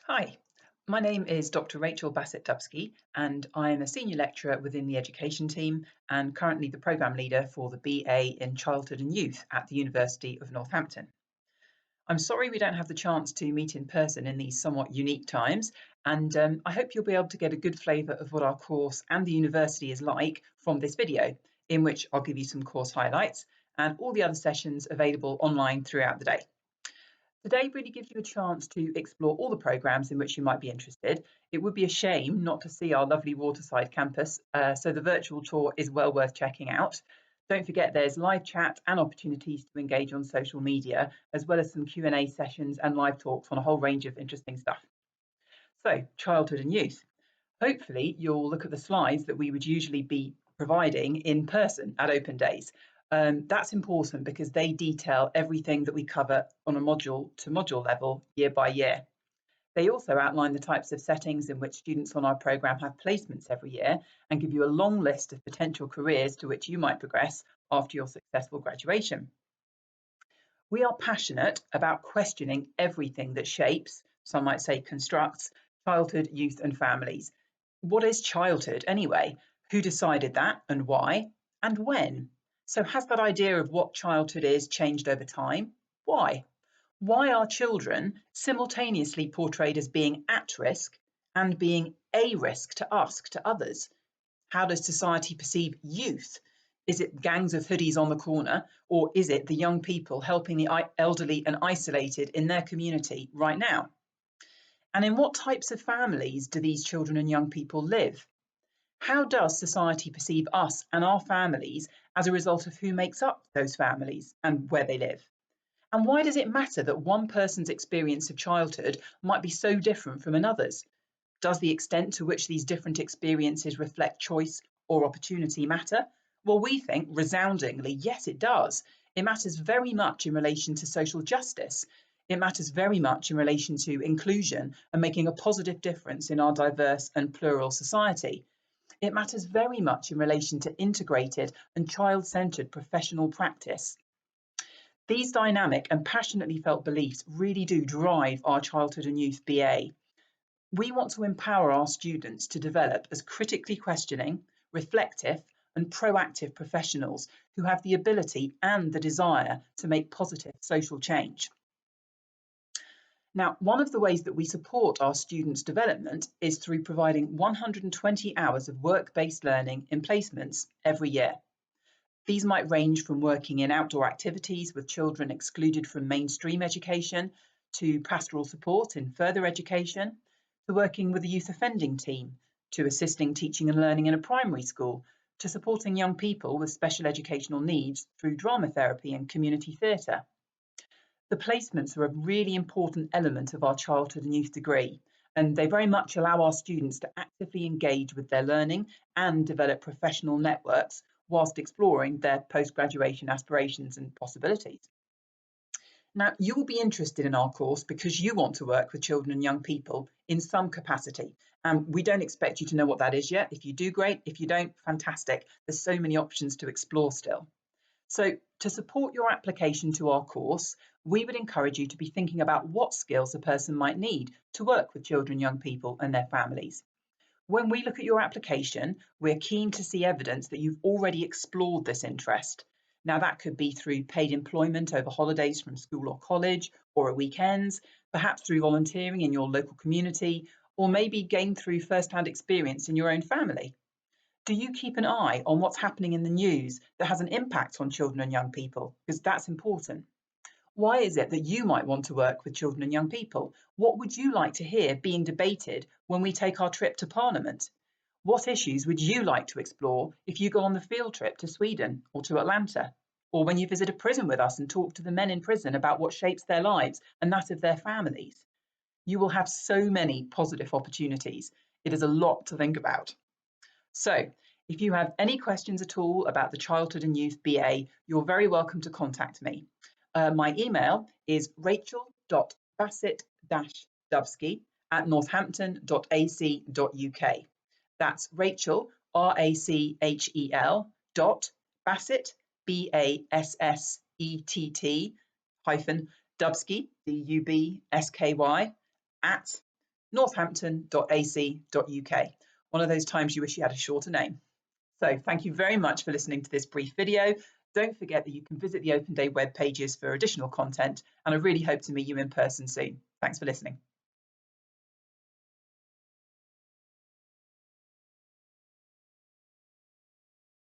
Hi, my name is Dr. Rachel Bassett-Dubsky, and I am a senior lecturer within the education team and currently the programme leader for the BA in Childhood and Youth at the University of Northampton. I'm sorry we don't have the chance to meet in person in these somewhat unique times, and I hope you'll be able to get a good flavour of what our course and the university is like from this video, in which I'll give you some course highlights and all the other sessions available online throughout the day. Today really gives you a chance to explore all the programmes in which you might be interested. It would be a shame not to see our lovely Waterside campus, so the virtual tour is well worth checking out. Don't forget there's live chat and opportunities to engage on social media, as well as some Q&A sessions and live talks on a whole range of interesting stuff. So, childhood and youth. Hopefully you'll look at the slides that we would usually be providing in person at open days. That's important because they detail everything that we cover on a module to module level year by year. They also outline the types of settings in which students on our programme have placements every year and give you a long list of potential careers to which you might progress after your successful graduation. We are passionate about questioning everything that shapes, some might say constructs, childhood, youth and families. What is childhood anyway? Who decided that and why and when? So has that idea of what childhood is changed over time? Why? Why are children simultaneously portrayed as being at risk and being a risk to us, to others? How does society perceive youth? Is it gangs of hoodies on the corner, or is it the young people helping the elderly and isolated in their community right now? And in what types of families do these children and young people live? How does society perceive us and our families as a result of who makes up those families and where they live? And why does it matter that one person's experience of childhood might be so different from another's? Does the extent to which these different experiences reflect choice or opportunity matter? Well, we think resoundingly, yes, it does. It matters very much in relation to social justice. It matters very much in relation to inclusion and making a positive difference in our diverse and plural society. It matters very much in relation to integrated and child-centred professional practice. These dynamic and passionately felt beliefs really do drive our Childhood and Youth BA. We want to empower our students to develop as critically questioning, reflective and proactive professionals who have the ability and the desire to make positive social change. Now, one of the ways that we support our students' development is through providing 120 hours of work-based learning in placements every year. These might range from working in outdoor activities with children excluded from mainstream education, to pastoral support in further education, to working with a youth offending team, to assisting teaching and learning in a primary school, to supporting young people with special educational needs through drama therapy and community theatre. The placements are a really important element of our childhood and youth degree, and they very much allow our students to actively engage with their learning and develop professional networks whilst exploring their post-graduation aspirations and possibilities. Now, you will be interested in our course because you want to work with children and young people in some capacity. And we don't expect you to know what that is yet. If you do, great. If you don't, fantastic. There's so many options to explore still. So to support your application to our course, we would encourage you to be thinking about what skills a person might need to work with children, young people and their families. When we look at your application, we're keen to see evidence that you've already explored this interest. Now, that could be through paid employment over holidays from school or college, or at weekends, perhaps through volunteering in your local community, or maybe gained through first-hand experience in your own family. Do you keep an eye on what's happening in the news that has an impact on children and young people? Because that's important. Why is it that you might want to work with children and young people? What would you like to hear being debated when we take our trip to Parliament? What issues would you like to explore if you go on the field trip to Sweden or to Atlanta? Or when you visit a prison with us and talk to the men in prison about what shapes their lives and that of their families? You will have so many positive opportunities. It is a lot to think about. So, if you have any questions at all about the Childhood and Youth BA, you're very welcome to contact me. My email is rachel.bassett-dubsky@northampton.ac.uk. That's Rachel, RACHEL, Bassett, BASSETT, hyphen, Dubsky, DUBSKY, northampton.ac.uk. One of those times you wish you had a shorter name. So thank you very much for listening to this brief video. Don't forget that you can visit the Open Day web pages for additional content, and I really hope to meet you in person soon. Thanks for listening.